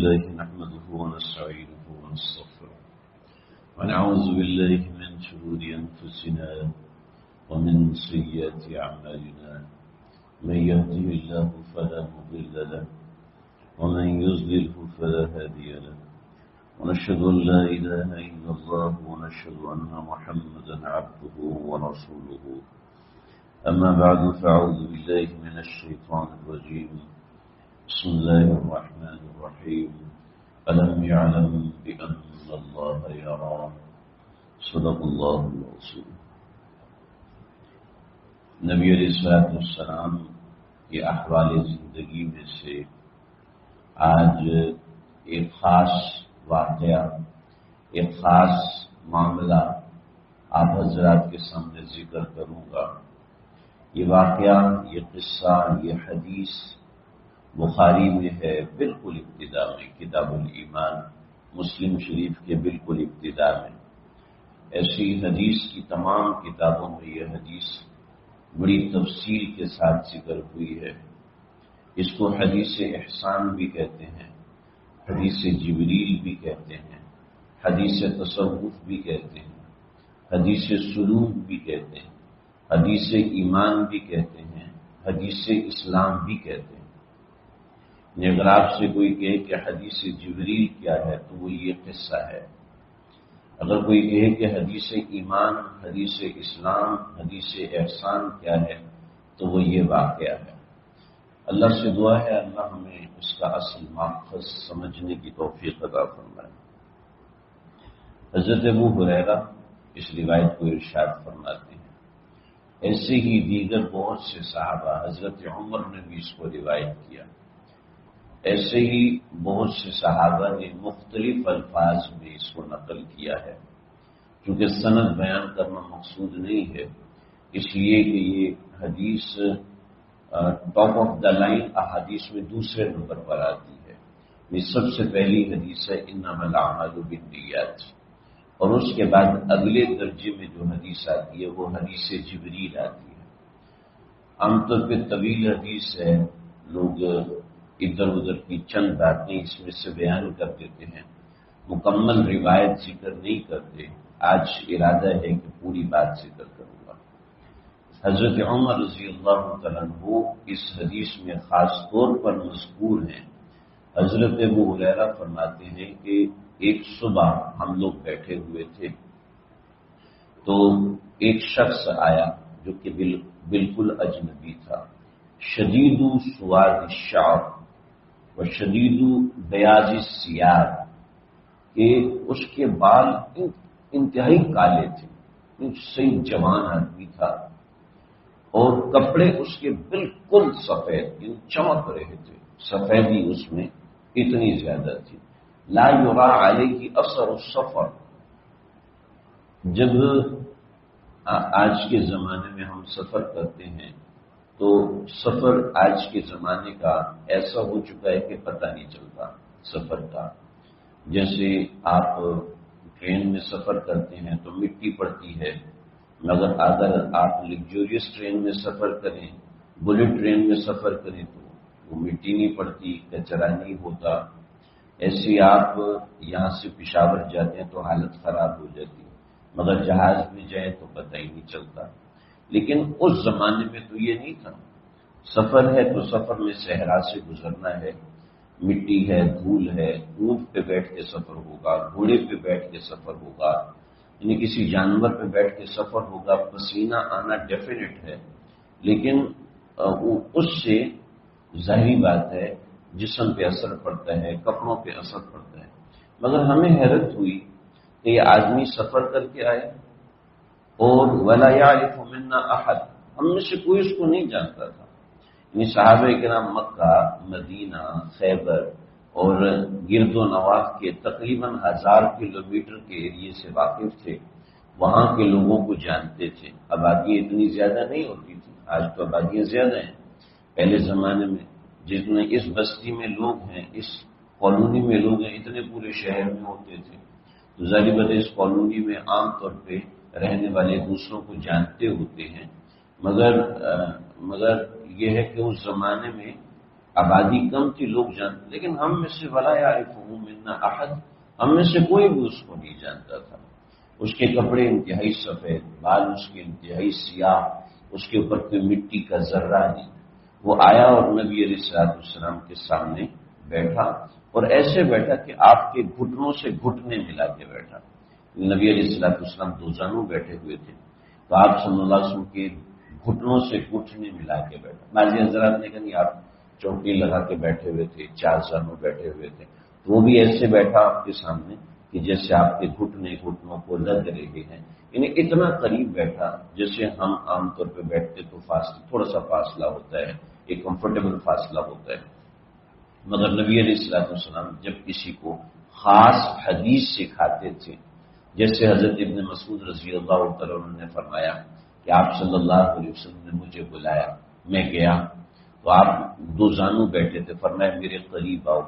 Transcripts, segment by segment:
لله نحمده ونستعينه ونستغفره ونعوذ بالله من شرور أنفسنا ومن سيئات أعمالنا من يهده الله فلا مضل له ومن يضلله فلا هادي له ونشهد أن لا إله إلا الله ونشهد أن محمدا عبده ورسوله أما بعد فأعوذ بالله من الشيطان الرجيم بسم الله الرحمن الرحيم ألم يعلم بأن الله يرى صدق الله العظيم۔ نبی علیہ السلام کے احوال زندگی میں سے آج ایک خاص واقعہ، ایک خاص معاملہ آپ حضرات کے سامنے ذکر کروں گا۔ یہ واقعہ، یہ قصہ، یہ حدیث بخاری میں ہے، بالکل ابتدا میں، کتاب الایمان مسلم شریف کے بالکل ابتدا میں۔ ایسی حدیث کی تمام کتابوں میں یہ حدیث بڑی تفصیل کے ساتھ ذکر ہوئی ہے۔ اس کو حدیث احسان بھی کہتے ہیں، حدیث جبریل بھی کہتے ہیں، حدیث تصوف بھی کہتے ہیں، حدیث سلوک بھی کہتے ہیں، حدیث ایمان بھی کہتے ہیں، حدیث اسلام بھی کہتے ہیں۔ اگر آپ سے کوئی کہے کہ حدیث جبریل کیا ہے تو وہ یہ قصہ ہے۔ اگر کوئی کہے کہ حدیث ایمان، حدیث اسلام، حدیث احسان کیا ہے تو وہ یہ واقعہ ہے۔ اللہ سے دعا ہے اللہ ہمیں اس کا اصل ماخذ سمجھنے کی توفیق عطا فرمائے۔ حضرت ابو ہریرہ اس روایت کو ارشاد فرماتے ہیں، ایسے ہی دیگر بہت سے صحابہ، حضرت عمر نے بھی اس کو روایت کیا، ایسے ہی بہت سے صحابہ نے مختلف الفاظ میں اس کو نقل کیا ہے۔ چونکہ سند بیان کرنا مقصود نہیں ہے، اس لیے کہ یہ حدیث ٹاپ آف دا لائن احادیث میں دوسرے نمبر پر آتی ہے۔ یہ سب سے پہلی حدیث ہے انما الاعمال بالنیات، اور اس کے بعد اگلے درجے میں جو حدیث آتی ہے وہ حدیث جبریل آتی ہے۔ عام طور پہ طویل حدیث ہے، لوگ ادھر ادھر کی چند باتیں اس میں سے بیان کر دیتے ہیں، مکمل روایت ذکر نہیں کرتے۔ آج ارادہ ہے کہ پوری بات ذکر کروں گا۔ حضرت عمر رضی اللہ تعالیٰ عنہ اس حدیث میں خاص طور پر مذکور ہیں۔ حضرت ابو ہریرہ فرماتے ہیں کہ ایک صبح ہم لوگ بیٹھے ہوئے تھے تو ایک شخص آیا جو کہ بالکل اجنبی تھا، شدید سواد الشعر و شدید بیاض الثیاب، کہ اس کے بال انتہائی کالے تھے، صحیح جوان آدمی تھا، اور کپڑے اس کے بالکل سفید، چمک رہے تھے، سفیدی اس میں اتنی زیادہ تھی۔ لا یرا علیہ اثر السفر، جب آج کے زمانے میں ہم سفر کرتے ہیں تو سفر آج کے زمانے کا ایسا ہو چکا ہے کہ پتہ نہیں چلتا سفر کا۔ جیسے آپ ٹرین میں سفر کرتے ہیں تو مٹی پڑتی ہے، مگر اگر آپ لگزوریس ٹرین میں سفر کریں، بلٹ ٹرین میں سفر کریں تو وہ مٹی نہیں پڑتی، کچرا نہیں ہوتا۔ ایسے آپ یہاں سے پشاور جاتے ہیں تو حالت خراب ہو جاتی ہے، مگر جہاز میں جائیں تو پتہ ہی نہیں چلتا۔ لیکن اس زمانے میں تو یہ نہیں تھا، سفر ہے تو سفر میں صحرا سے گزرنا ہے، مٹی ہے، دھول ہے، اونٹ پہ بیٹھ کے سفر ہوگا، گھوڑے پہ بیٹھ کے سفر ہوگا، یعنی کسی جانور پہ بیٹھ کے سفر ہوگا، پسینہ آنا ڈیفینٹ ہے، لیکن اس سے ظاہری بات ہے جسم پہ اثر پڑتا ہے، کپڑوں پہ اثر پڑتا ہے۔ مگر ہمیں حیرت ہوئی کہ یہ آدمی سفر کر کے آئے اور ولا یعرف منا احد، ہم میں سے کوئی اس کو نہیں جانتا تھا۔ یعنی صحابہ کرام مکہ، مدینہ، خیبر اور گرد و نواح کے تقریباً 1000 کلومیٹر کے ایریے سے واقف تھے، وہاں کے لوگوں کو جانتے تھے۔ آبادی اتنی زیادہ نہیں ہوتی تھی، آج تو آبادیاں زیادہ ہیں۔ پہلے زمانے میں جتنے اس بستی میں لوگ ہیں، اس کالونی میں لوگ ہیں، اتنے پورے شہر میں ہوتے تھے، تو ظاہر بات ہے اس کالونی میں عام طور پہ رہنے والے دوسروں کو جانتے ہوتے ہیں۔ مگر یہ ہے کہ اس زمانے میں آبادی کم تھی، لوگ جانتے، لیکن ہم میں سے ولا یعرفہ منا احد، ہم میں سے کوئی بھی اس کو نہیں جانتا تھا۔ اس کے کپڑے انتہائی سفید، بال اس کے انتہائی سیاہ، اس کے اوپر کوئی مٹی کا ذرہ نہیں۔ وہ آیا اور نبی علیہ السلام کے سامنے بیٹھا، اور ایسے بیٹھا کہ آپ کے گھٹنوں سے گھٹنے ملا کے بیٹھا۔ نبی علیہ السلام دو زانوں بیٹھے ہوئے تھے، تو آپ صلی اللہ علیہ وسلم کے گھٹنوں سے گھٹنے ملا کے بیٹھا۔ بعض حضرات نے کہا نہیں، آپ چوکی لگا کے بیٹھے ہوئے تھے، چار زانوں بیٹھے ہوئے تھے، تو وہ بھی ایسے بیٹھا آپ کے سامنے کہ جیسے آپ کے گھٹنے گھٹنوں کو لگ رہے ہیں، یعنی اتنا قریب بیٹھا جیسے ہم عام طور پہ بیٹھتے تو تھوڑا سا فاصلہ ہوتا ہے، ایک کمفرٹیبل فاصلہ ہوتا ہے۔ مگر نبی علیہ السلام جب کسی کو خاص حدیث سکھاتے تھے، جیسے حضرت ابن مسعود رضی اللہ تعالیٰ عنہ نے فرمایا کہ آپ صلی اللہ علیہ وسلم نے مجھے بلایا، میں گیا تو آپ دو زانو بیٹھے تھے، فرمایا میرے قریب آؤ،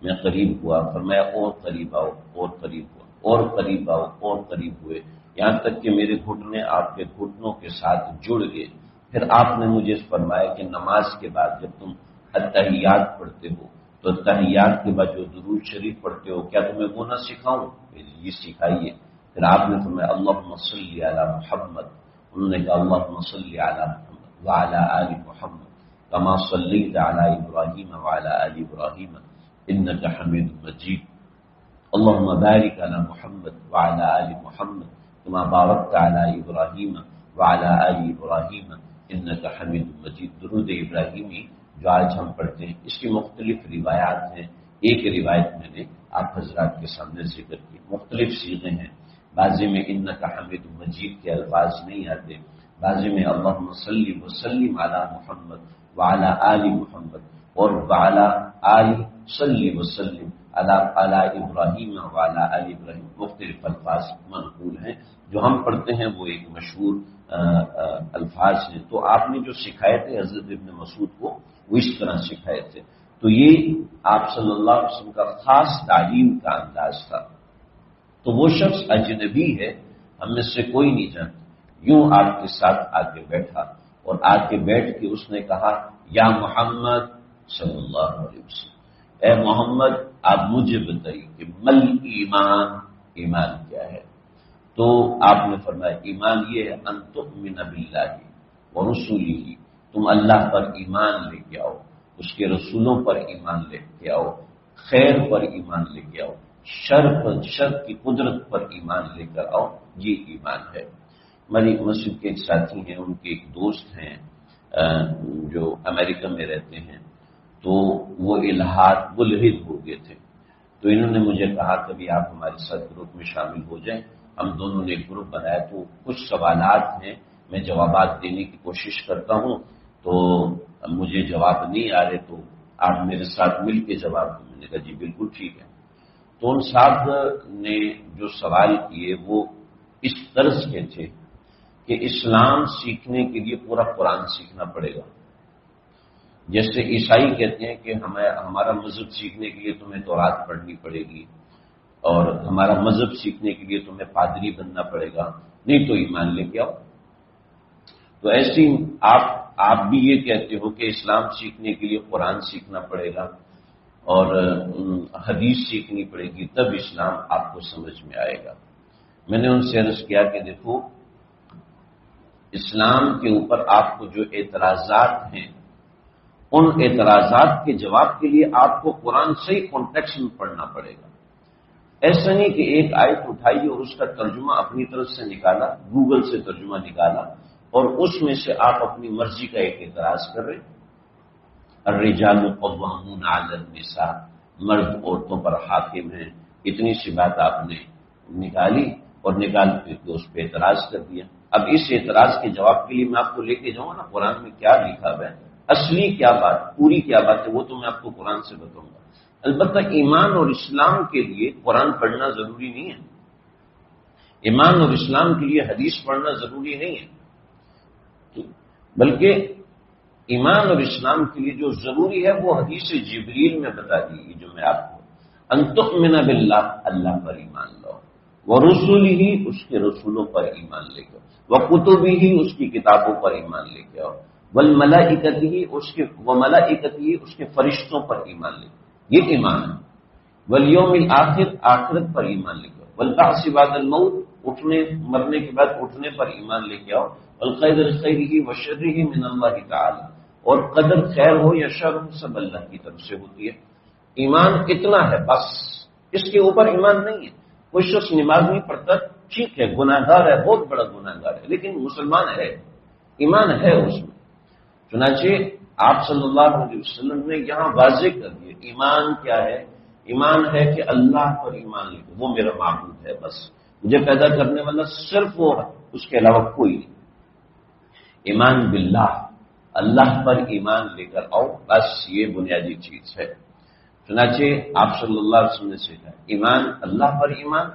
میں قریب ہوا، فرمایا اور قریب آؤ، اور قریب ہوا، اور قریب آؤ، اور قریب ہوئے، یہاں تک کہ میرے گھٹنے آپ کے گھٹنوں کے ساتھ جڑ گئے۔ پھر آپ نے مجھے فرمایا کہ نماز کے بعد جب تم التحیات پڑھتے ہو تو التحیات کے بعد جو درود شریف پڑھتے ہو، کیا تمہیں وہ نہ سکھاؤں؟ یہ سکھائیے۔ پھر آپ نے فرمایا اللہم صلی علی محمد، انہوں نے کہا اللہم صلی علی محمد وعلی آل محمد کما صلیت علی ابراہیم وعلی آل ابراہیم انک حمید مجید، اللہم بارک علی محمد وعلی آل محمد کما بارکت علی ابراہیم وعلی آل ابراہیم انک حمید مجید۔ درود ابراہیمی جو آج ہم پڑھتے ہیں، اس کی مختلف روایات ہیں۔ ایک روایت میں نے آپ حضرات کے سامنے ذکر کی، مختلف صیغے ہیں، بعضی میں انک حمید مجید کے الفاظ نہیں آتے، بعضی میں اللہم صلی وسلم علی محمد وعلی آل محمد، اور وعلی آل صلی وسلم علی ابراہیم وعلی آل ابراہیم، مختلف الفاظ منقول ہیں۔ جو ہم پڑھتے ہیں وہ ایک مشہور الفاظ ہیں۔ تو آپ نے جو سکھائے تھے حضرت ابن مسعود کو، وہ اس طرح سکھائے تھے۔ تو یہ آپ صلی اللہ علیہ وسلم کا خاص تعلیم کا انداز تھا۔ تو وہ شخص اجنبی ہے، ہم میں سے کوئی نہیں جانتا، یوں آپ کے ساتھ آ کے بیٹھا، اور آ کے بیٹھ کے اس نے کہا یا محمد صلی اللہ علیہ وسلم، اے محمد آپ مجھے بتائیے کہ مل ایمان، ایمان کیا ہے؟ تو آپ نے فرمایا ایمان یہ ہے ان تؤمن باللہ ورسولہ، تم اللہ پر ایمان لے کے آؤ، اس کے رسولوں پر ایمان لے کے آؤ، خیر پر ایمان لے کے آؤ، شر کی قدرت پر ایمان لے کر آؤ، یہ ایمان ہے۔ ہماری مسجد کے ایک ساتھی ہیں، ان کے ایک دوست ہیں جو امریکہ میں رہتے ہیں، تو وہ ملحد ہو گئے تھے، تو انہوں نے مجھے کہا کبھی آپ ہمارے ساتھ گروپ میں شامل ہو جائیں۔ ہم دونوں نے ایک گروپ بنایا، تو کچھ سوالات ہیں، میں جوابات دینے کی کوشش کرتا ہوں، تو مجھے جواب نہیں آ رہے، تو آپ میرے ساتھ مل کے جواب دیں۔ میں نے کہا جی بالکل ٹھیک ہے۔ تو ان صاحب نے جو سوال کیے وہ اس طرز کے تھے کہ اسلام سیکھنے کے لیے پورا قرآن سیکھنا پڑے گا۔ جیسے عیسائی کہتے ہیں کہ ہمارا مذہب سیکھنے کے لیے تمہیں تورات پڑھنی پڑے گی، اور ہمارا مذہب سیکھنے کے لیے تمہیں پادری بننا پڑے گا، نہیں تو ایمان لے کے آؤ۔ تو ایسی آپ بھی یہ کہتے ہو کہ اسلام سیکھنے کے لیے قرآن سیکھنا پڑے گا اور حدیث سیکھنی پڑے گی، تب اسلام آپ کو سمجھ میں آئے گا۔ میں نے ان سے عرض کیا کہ دیکھو، اسلام کے اوپر آپ کو جو اعتراضات ہیں، ان اعتراضات کے جواب کے لیے آپ کو قرآن صحیح کانٹیکسٹ میں پڑھنا پڑے گا۔ ایسا نہیں کہ ایک آیت اٹھائی اور اس کا ترجمہ اپنی طرف سے نکالا، گوگل سے ترجمہ نکالا، اور اس میں سے آپ اپنی مرضی کا ایک اعتراض کر رہے۔ الرجال قوامون علی النساء، مرد عورتوں پر حاکم ہیں، اتنی سی بات آپ نے نکالی اور نکال کے اس پہ اعتراض کر دیا۔ اب اس اعتراض کے جواب کے لیے میں آپ کو لے کے جاؤں نا قرآن میں کیا لکھا ہے، اصلی کیا بات، پوری کیا بات ہے، وہ تو میں آپ کو قرآن سے بتاؤں گا۔ البتہ ایمان اور اسلام کے لیے قرآن پڑھنا ضروری نہیں ہے، ایمان اور اسلام کے لیے حدیث پڑھنا ضروری نہیں ہے، بلکہ ایمان اور اسلام کے لیے جو ضروری ہے وہ حدیث جبریل میں بتا دی گئی، جو میں آپ کو ان تؤمن باللہ، اللہ پر ایمان لاؤ، ورسولہ، اس کے رسولوں پر ایمان لے کے آؤ، وکتبہ، اس کی کتابوں پر ایمان لے کے آؤ، والملائکتی وملائکتی اس کے فرشتوں پر ایمان لے، یہ ایمان ہے۔ والیوم الآخر آخرت پر ایمان لے کے آؤ، والبعث بعد الموت اٹھنے مرنے کے بعد اٹھنے پر ایمان لے کے آؤ، والقدر خیرہ وشرہ من اللہ تعالی، اور قدر خیر ہو یا شر ہو سب اللہ کی طرف سے ہوتی ہے۔ ایمان اتنا ہے بس، اس کے اوپر ایمان نہیں ہے۔ کوئی شخص نماز نہیں پڑھتا، ٹھیک ہے گناہ گار ہے، بہت بڑا گناہ گار ہے، لیکن مسلمان ہے، ایمان ہے اس میں۔ چنانچہ آپ صلی اللہ علیہ وسلم نے یہاں واضح کر دیا ایمان کیا ہے۔ ایمان ہے کہ اللہ پر ایمان لے، وہ میرا معبود ہے، بس مجھے پیدا کرنے والا صرف وہ ہے، اس کے علاوہ کوئی نہیں۔ ایمان باللہ، اللہ پر ایمان لے کر آؤ، بس یہ بنیادی چیز ہے۔ چنانچہ آپ صلی اللہ علیہ وسلم نے سکھایا ایمان اللہ پر ایمان،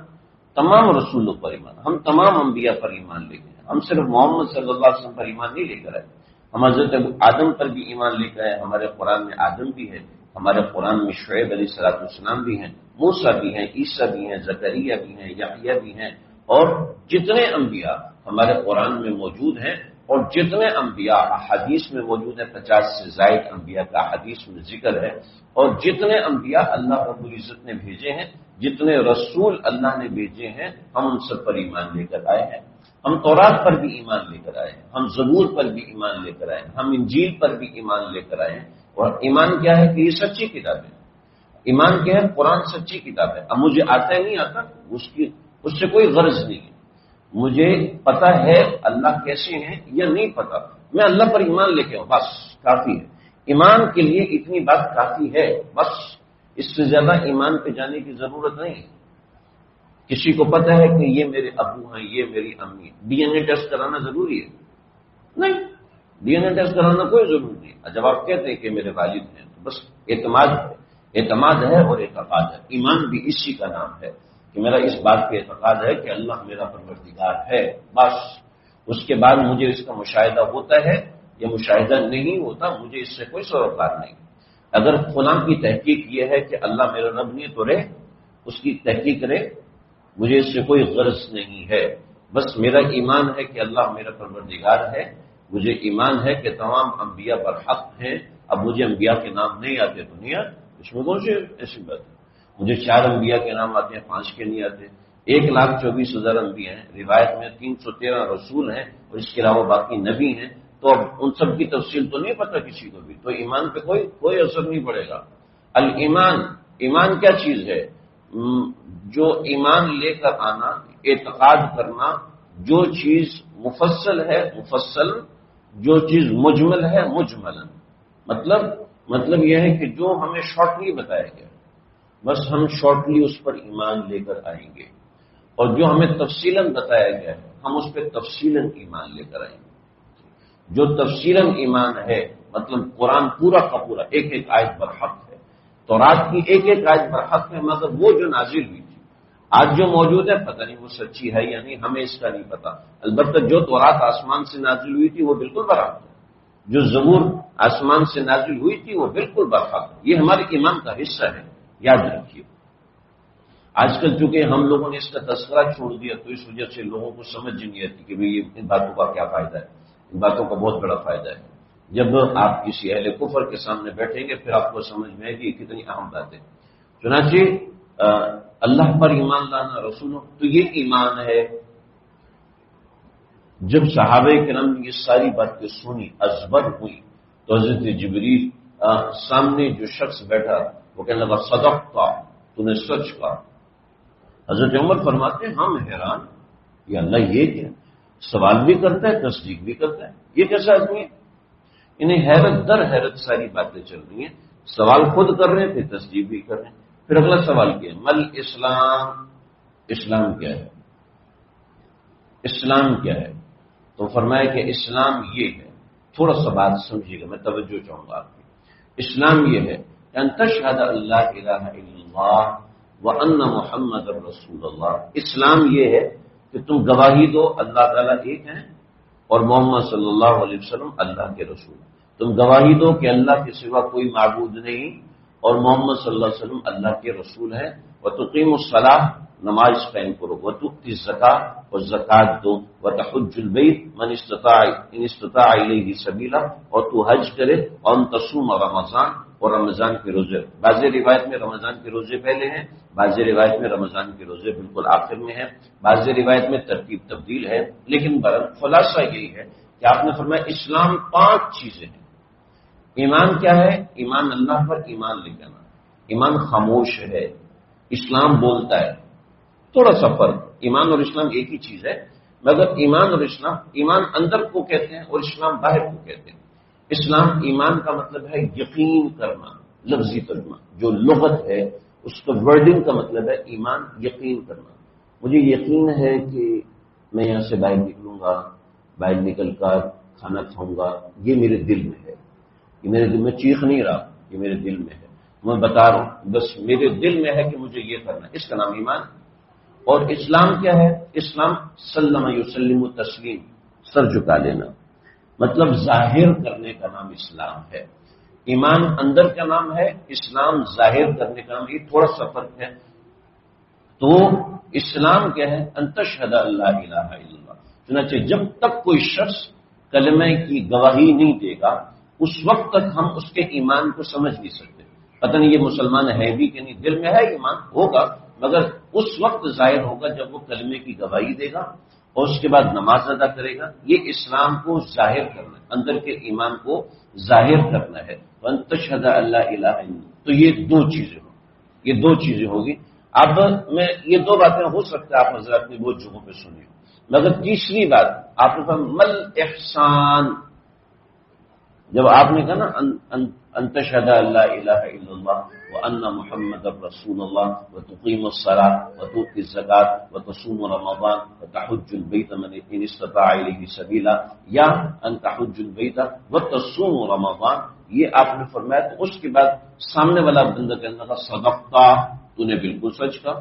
تمام رسولوں پر ایمان، ہم تمام انبیاء پر ایمان لے گئے، ہم صرف محمد صلی اللہ علیہ وسلم پر ایمان نہیں لے کر آئے، ہم حضرت آدم پر بھی ایمان لے کر آئے، ہمارے قرآن میں آدم بھی ہے، ہمارے قرآن میں شعیب علیہ السلام بھی ہیں، موسیٰ بھی ہیں، عیسیٰ بھی ہیں، زکریا بھی ہیں، یحییٰ بھی ہیں، اور جتنے انبیاء ہمارے قرآن میں موجود ہیں اور جتنے انبیاء حدیث میں موجود ہیں، 50 سے زائد انبیاء کا حدیث میں ذکر ہے، اور جتنے انبیاء اللہ رب العزت نے بھیجے ہیں، جتنے رسول اللہ نے بھیجے ہیں، ہم ان سب پر ایمان لے کر آئے ہیں۔ ہم تورات پر بھی ایمان لے کر آئے ہیں، ہم زبور پر بھی ایمان لے کر آئے ہیں، ہم انجیل پر بھی ایمان لے کر آئے ہیں۔ اور ایمان کیا ہے کہ یہ سچی کتاب ہے۔ ایمان کیا ہے؟ قرآن سچی کتاب ہے۔ اب مجھے آتا ہے نہیں آتا، اس سے کوئی غرض نہیں ہے۔ مجھے پتا ہے اللہ کیسے ہیں یا نہیں پتا، میں اللہ پر ایمان لے کے آؤں، بس کافی ہے۔ ایمان کے لیے اتنی بات کافی ہے، بس اس سے زیادہ ایمان پہ جانے کی ضرورت نہیں ہے۔ کسی کو پتا ہے کہ یہ میرے ابو ہیں، یہ میری امی ہیں، ڈی این اے ٹیسٹ کرانا ضروری ہے؟ نہیں، ڈی این اے ٹیسٹ کرانا کوئی ضروری نہیں۔ جب آپ کہتے ہیں کہ میرے والد ہیں تو بس اعتماد ہے اور اعتقاد ہے۔ ایمان بھی اسی کا نام ہے کہ میرا اس بات پہ اعتقاد ہے کہ اللہ میرا پروردگار ہے، بس۔ اس کے بعد مجھے اس کا مشاہدہ ہوتا ہے یا مشاہدہ نہیں ہوتا، مجھے اس سے کوئی سروکار نہیں۔ اگر فلاں کی تحقیق یہ ہے کہ اللہ میرا رب نہیں تو رہے، اس کی تحقیق رہے، مجھے اس سے کوئی غرض نہیں ہے۔ بس میرا ایمان ہے کہ اللہ میرا پروردگار ہے، مجھے ایمان ہے کہ تمام انبیاء برحق ہیں۔ اب مجھے انبیاء کے نام نہیں آتے تو نہیں آتے، اس میں کون سی ایسی بات ہے؟ مجھے 4 انبیاء کے نام آتے ہیں، 5 کے نہیں آتے۔ 1,24,000 انبیاء ہیں، روایت میں 313 رسول ہیں، اور اس کے علاوہ باقی نبی ہیں، تو اب ان سب کی تفصیل تو نہیں پتہ کسی کو بھی، تو ایمان پہ کوئی اثر نہیں پڑے گا۔ ایمان کیا چیز ہے؟ جو ایمان لے کر آنا، اعتقاد کرنا، جو چیز مفصل ہے مفصل، جو چیز مجمل ہے مجملن۔ مطلب یہ ہے کہ جو ہمیں شارٹلی بتایا گیا بس ہم شارٹلی اس پر ایمان لے کر آئیں گے، اور جو ہمیں تفصیلاً بتایا گیا ہے ہم اس پہ تفصیلاً ایمان لے کر آئیں گے۔ جو تفصیلاً ایمان ہے مطلب قرآن پورا کا پورا ایک ایک آیت برحق ہے، تورات کی ایک ایک آیت برحق ہے، مگر وہ جو نازل ہوئی تھی آج جو موجود ہے پتہ نہیں وہ سچی ہے یا نہیں، ہمیں اس کا نہیں پتا۔ البتہ جو تورات آسمان سے نازل ہوئی تھی وہ بالکل برحق ہے، جو زبور آسمان سے نازل ہوئی تھی وہ بالکل برحق ہے۔ یہ ہمارے ایمان کا حصہ ہے، یاد رکھیے۔ آج کل چونکہ ہم لوگوں نے اس کا تذکرہ چھوڑ دیا تو اس وجہ سے لوگوں کو سمجھ نہیں آتی کہ بھئی ان باتوں کا کیا فائدہ ہے۔ ان باتوں کا بہت بڑا فائدہ ہے۔ جب آپ کسی اہل کفر کے سامنے بیٹھیں گے پھر آپ کو سمجھ میں آئے گی کتنی اہم بات ہے۔ چنانچہ اللہ پر ایمان لانا، رسولوں، تو یہ ایمان ہے۔ جب صحابہ کرام نے یہ ساری باتیں سنی، ازبر ہوئی، تو حضرت جبریل سامنے جو شخص بیٹھا وہ کہنے لگا صدقت، تو نے سچ کہا۔ حضرت عمر فرماتے ہیں ہم حیران، یا اللہ یہ کیا، سوال بھی کرتا ہے تصدیق بھی کرتا ہے، یہ کیسا آدمی ہے؟ انہیں حیرت در حیرت ساری باتیں چل رہی ہیں، سوال خود کر رہے ہیں پھر تصدیق بھی کر رہے ہیں۔ پھر اگلا سوال کیا، مل اسلام، اسلام کیا ہے؟ اسلام کیا ہے؟ تو فرمایا کہ اسلام یہ ہے، تھوڑا سا بات سمجھیے گا، میں توجہ چاہوں گا آپ کی۔ اسلام یہ ہے ان تشہد اللہ الہ الا اللہ وان محمد رسول اللہ۔ اسلام یہ ہے کہ تم گواہی دو اللہ تعالیٰ ایک ہیں اور محمد صلی اللہ علیہ وسلم اللہ کے رسول۔ تم گواہی دو کہ اللہ کے سوا کوئی معبود نہیں اور محمد صلی اللہ علیہ وسلم اللہ کے رسول ہیں۔ وتقیم الصلاۃ، نماز قائم کرو، وتؤتی الزکوٰۃ، اور زکات دو، وتحج البیت من استطاع الیہ سبیلا، اور تو حج کرے، اور تصوم رمضان، اور رمضان کے روزے. بعض روایت میں رمضان کے روزے پہلے ہیں، بعض روایت میں رمضان کے روزے بالکل آخر میں ہیں، بعض روایت میں ترتیب تبدیل ہے، لیکن خلاصہ یہی ہے کہ آپ نے فرمایا اسلام 5 چیزیں ہیں. ایمان کیا ہے؟ ایمان اللہ پر ایمان لے جانا. ایمان خاموش ہے، اسلام بولتا ہے. تھوڑا سا فرق، ایمان اور اسلام ایک ہی چیز ہے، مگر ایمان اور اسلام، ایمان اندر کو کہتے ہیں اور اسلام باہر کو کہتے ہیں. اسلام ایمان کا مطلب ہے یقین کرنا، لفظی ترجمہ جو لغت ہے اس کا ورڈنگ کا مطلب ہے ایمان، یقین کرنا. مجھے یقین ہے کہ میں یہاں سے باہر نکلوں گا، باہر نکل کر کھانا کھاؤں گا، یہ میرے دل میں ہے، یہ میرے دل میں چیخ نہیں رہا، یہ میرے دل میں ہے، میں بتا رہا ہوں بس میرے دل میں ہے کہ مجھے یہ کرنا ہے، اس کا نام ایمان. اور اسلام کیا ہے؟ اسلام سلم یسلم تسلیم، سر جھکا لینا، مطلب ظاہر کرنے کا نام اسلام ہے. ایمان اندر کا نام ہے، اسلام ظاہر کرنے کا نام. یہ تھوڑا سا فرق ہے. تو اسلام کیا ہے؟ ان تشہد اللہ الہ الا اللہ. چنانچہ جب تک کوئی شخص کلمہ کی گواہی نہیں دے گا اس وقت تک ہم اس کے ایمان کو سمجھ نہیں سکتے. پتہ نہیں یہ مسلمان ہے بھی کہ نہیں، دل میں ہے ایمان ہوگا مگر اس وقت ظاہر ہوگا جب وہ کلمے کی گواہی دے گا اور اس کے بعد نماز ادا کرے گا. یہ اسلام کو ظاہر کرنا ہے، اندر کے ایمان کو ظاہر کرنا ہے. وَأَن تَشْهَدَ أَن لَّا إِلَٰهَ إِلَّا اللَّهُ. تو یہ دو چیزیں ہوگی. اب میں یہ 2 باتیں ہو سکتا ہے آپ حضرات نے بہت جگہوں پہ سنی ہو، مگر تیسری بات آپ نے کہا مل احسان. جب آپ نے کہا نا ان تشہد ان لا الہ الا اللہ وان محمد رسول اللہ وتقیم الصلاۃ وتؤتی الزکاۃ وتصوم رمضان وتحج البیت من استطاع الیہ سبیلا، یا ان تحج البیت وتصوم رمضان. یہ آپ نے فرمایا. تو اس کے بعد سامنے والا بندہ کہنے لگا صدقتا، تو نے بالکل سچ کہا.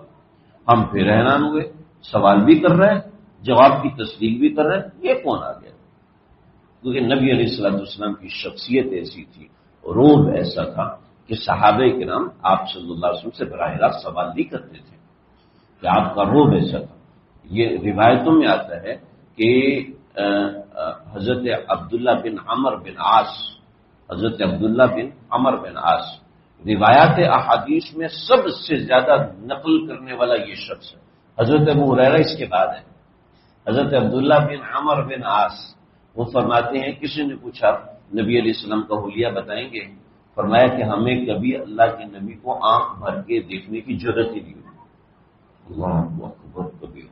ہم پھر حیران ہوئے، سوال بھی کر رہے ہیں، جواب کی تصدیق بھی کر رہے ہیں، یہ کون آ گیا؟ کیونکہ نبی علیہ الصلوۃ والسلام کی شخصیت ایسی تھی، روب ایسا تھا کہ صحابہ کرام آپ صلی اللہ علیہ وسلم سے براہ راست سوال نہیں کرتے تھے کہ آپ کا روب ایسا تھا. یہ روایتوں میں آتا ہے کہ حضرت عبداللہ بن عمر بن عاص، حضرت عبداللہ بن عمر بن عاص روایات احادیث میں سب سے زیادہ نقل کرنے والا یہ شخص ہے. حضرت ابو ہریرہ اس کے بعد ہے. حضرت عبداللہ بن عمر بن عاص وہ فرماتے ہیں کسی نے پوچھا نبی علیہ السلام کا حلیہ بتائیں گے؟ فرمایا کہ ہمیں کبھی اللہ کے نبی کو آنکھ بھر کے دیکھنے کی ضرورت ہی نہیں ہوئی. اللہ اکبر کبیر.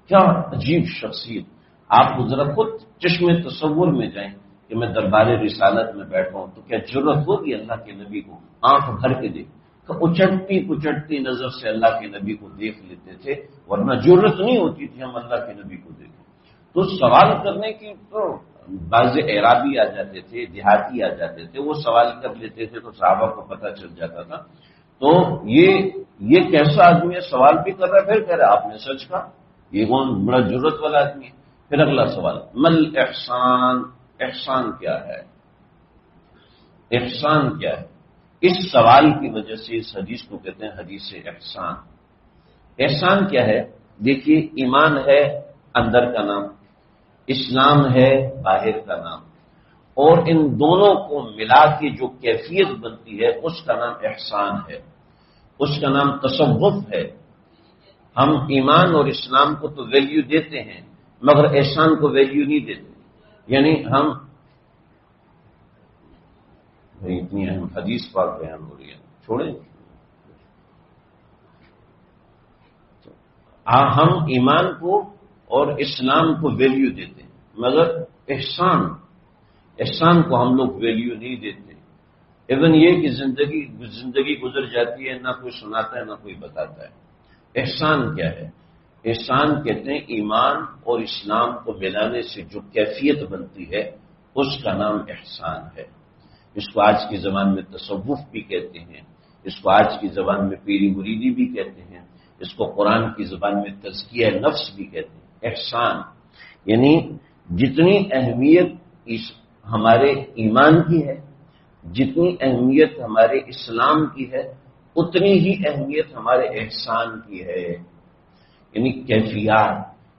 کیا عجیب شخصیت. آپ ذرا خود چشم تصور میں جائیں کہ میں دربار رسالت میں بیٹھا ہوں تو کیا ضرورت ہوگی اللہ کے نبی کو آنکھ بھر کے دیکھ؟ تو اچٹتی پچٹتی نظر سے اللہ کے نبی کو دیکھ لیتے تھے، ورنہ ضرورت نہیں ہوتی تھی ہم اللہ کے نبی کو دیکھیں. تو سوال کرنے کی تو بعض اعرابی آ جاتے تھے، دیہاتی آ جاتے تھے، وہ سوال کر لیتے تھے تو صحابہ کو پتہ چل جاتا تھا. تو یہ کیسا آدمی ہے، سوال بھی کر رہا ہے، پھر کہہ رہا آپ نے سچ کہا، یہ کون بڑا ضرورت والا آدمی ہے. پھر اگلا سوال مل احسان. احسان کیا ہے؟ احسان کیا ہے؟ اس سوال کی وجہ سے اس حدیث کو کہتے ہیں حدیث احسان. احسان کیا ہے؟ دیکھیے ایمان ہے اندر کا نام، اسلام ہے باہر کا نام، اور ان دونوں کو ملا کے جو کیفیت بنتی ہے اس کا نام احسان ہے، اس کا نام تصوف ہے. ہم ایمان اور اسلام کو تو ویلیو دیتے ہیں مگر احسان کو ویلیو نہیں دیتے. یعنی ہم اتنی اہم حدیث پاک بیان ہو رہی ہے، چھوڑیں. ہم ایمان کو اور اسلام کو ویلیو دیتے ہیں مگر احسان کو ہم لوگ ویلیو نہیں دیتے. ایون یہ کہ زندگی گزر جاتی ہے، نہ کوئی سناتا ہے نہ کوئی بتاتا ہے. احسان کیا ہے؟ احسان کہتے ہیں ایمان اور اسلام کو ملانے سے جو کیفیت بنتی ہے اس کا نام احسان ہے. اس کو آج کی زبان میں تصوف بھی کہتے ہیں، اس کو آج کی زبان میں پیری مریدی بھی کہتے ہیں، اس کو قرآن کی زبان میں تزکیہ نفس بھی کہتے ہیں. احسان یعنی جتنی اہمیت ہمارے ایمان کی ہے، جتنی اہمیت ہمارے اسلام کی ہے، اتنی ہی اہمیت ہمارے احسان کی ہے. یعنی کیفیات.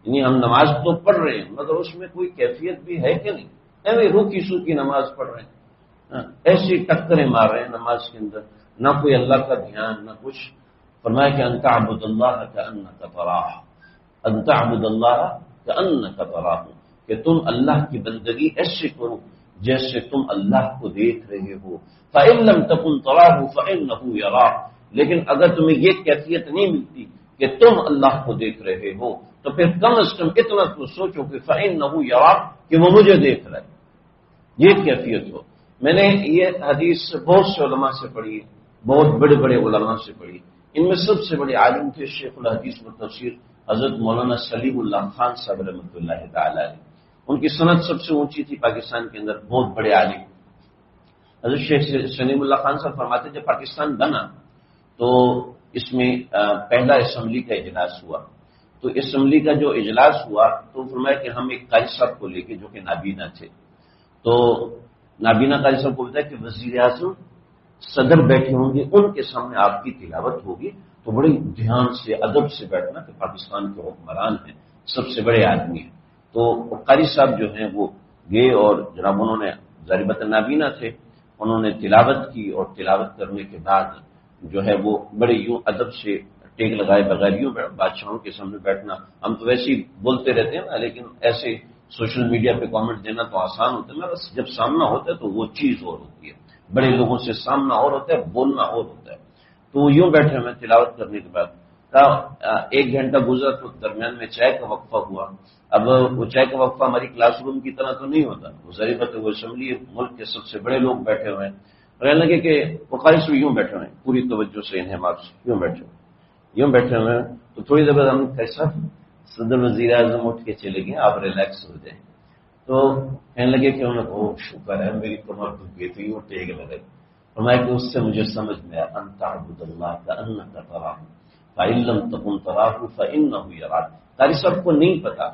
یعنی ہم نماز تو پڑھ رہے ہیں مگر اس میں کوئی کیفیت بھی ہے کہ نہیں، ایویں روکی سوکی نماز پڑھ رہے ہیں، ایسی ٹکریں مار رہے ہیں نماز کے اندر، نہ کوئی اللہ کا دھیان نہ کچھ۔ فرمایا کہ ان تعبد اللہ کأنک تراہ، ان تعبد اللہ کأنک تراہ، کہ تم اللہ کی بندگی ایسے کرو جیسے تم اللہ کو دیکھ رہے ہو۔ فإن لم تکن تراہ فإنہ یراک، لیکن اگر تمہیں یہ کیفیت نہیں ملتی کہ تم اللہ کو دیکھ رہے ہو تو پھر کم از کم اتنا تو سوچو کہ فإنہ یراک، کہ وہ مجھے دیکھ رہا ہے، یہ کیفیت ہو۔ میں نے یہ حدیث بہت سے علماء سے پڑھی، بہت بڑے بڑے علماء سے پڑھی، ان میں سب سے بڑے عالم تھے شیخ الحدیث و تفسیر حضرت مولانا سلیم اللہ خان صاحب رحمۃ اللہ تعالی علیہ، ان کی سند سب سے اونچی تھی پاکستان کے اندر، بہت بڑے عالم۔ حضرت شیخ سلیم اللہ خان صاحب فرماتے جب پاکستان بنا تو اس میں پہلا اسمبلی کا اجلاس ہوا، تو اسمبلی کا جو اجلاس ہوا تو فرمایا کہ ہم ایک قاری صاحب کو لے کے جو کہ نابینا تھے، تو نابینا قاری صاحب کو بتایا کہ وزیر اعظم صدر بیٹھے ہوں گے، ان کے سامنے آپ کی تلاوت ہوگی تو بڑے دھیان سے ادب سے بیٹھنا کہ پاکستان کے حکمران ہیں، سب سے بڑے آدمی ہیں۔ تو قاری صاحب جو ہیں وہ گئے اور جناب انہوں نے ضریبت نابینا تھے، انہوں نے تلاوت کی، اور تلاوت کرنے کے بعد جو ہے وہ بڑے یوں ادب سے ٹیک لگائے بغیر یوں بادشاہوں کے سامنے بیٹھنا، ہم تو ویسے ہی بولتے رہتے ہیں نا، لیکن ایسے سوشل میڈیا پہ کامنٹ دینا تو آسان ہوتا ہے، مگر جب سامنا ہوتا ہے تو وہ چیز اور ہوتی ہے، بڑے لوگوں سے سامنا اور ہوتا ہے، بولنا اور ہوتا ہے۔ تو یوں بیٹھے میں تلاوت کرنے کے بعد ایک گھنٹہ گزرا تو درمیان میں چائے کا وقفہ ہوا۔ اب وہ چائے کا وقفہ ہماری کلاس روم کی طرح تو نہیں ہوتا، وہ ضریبت وہ اسمبلی ملک کے سب سے بڑے لوگ بیٹھے ہوئے ہیں، رہنے لگے کہ وہ قاری سے یوں بیٹھے ہوئے ہیں پوری توجہ سے انہماک سے یوں بیٹھے ہوئے ہیں۔ تو تھوڑی دیر بعد ہم کیسا صدر وزیر اعظم اٹھ کے چلے گئے، آپ ریلیکس ہو جائیں، تو کہنے لگے کہ انہوں نے شکر ہے میری کمر دکھ گئی تھی، وہ ٹیک لگے۔ فرمایا کہ اس سے مجھے سمجھ میں آیا ان تعبد اللہ کأنک تراہ فإن لم تکن تراہ فإنہ یراک۔ قاری صاحب کو نہیں پتا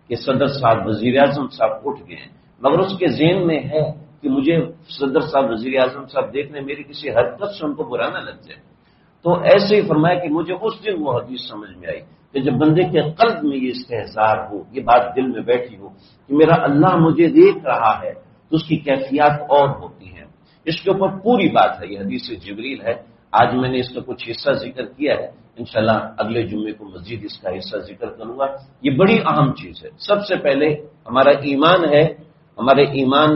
کہ صدر صاحب وزیر اعظم صاحب اٹھ گئے ہیں، مگر اس کے ذہن میں ہے کہ مجھے صدر صاحب وزیر اعظم صاحب دیکھنے میری کسی حرکت سے ان کو برا نہ لگ جائے۔ تو ایسے ہی فرمایا کہ مجھے اس دن وہ حدیث سمجھ میں آئی کہ جب بندے کے قلب میں یہ استحضار ہو، یہ بات دل میں بیٹھی ہو کہ میرا اللہ مجھے دیکھ رہا ہے، تو اس کی کیفیات اور ہوتی ہیں۔ اس کے اوپر پوری بات ہے، یہ حدیث جبریل ہے، آج میں نے اس کا کچھ حصہ ذکر کیا ہے، انشاءاللہ اگلے جمعے کو مزید اس کا حصہ ذکر کروں گا۔ یہ بڑی اہم چیز ہے۔ سب سے پہلے ہمارا ایمان ہے، ہمارے ایمان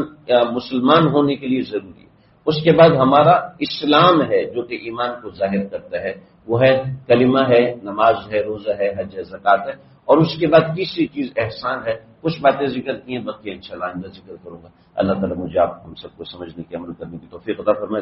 مسلمان ہونے کے لیے ضروری ہے، اس کے بعد ہمارا اسلام ہے جو کہ ایمان کو ظاہر کرتا ہے، وہ ہے کلمہ ہے، نماز ہے، روزہ ہے، حج ہے، زکوٰۃ ہے، اور اس کے بعد تیسری چیز احسان ہے۔ کچھ باتیں ذکر کی ہیں، باقی انشاءاللہ آئندہ ذکر کروں گا۔ اللہ تعالیٰ مجھے آپ ہم سب کو سمجھنے کی، عمل کرنے کی توفیق عطا فرمائے۔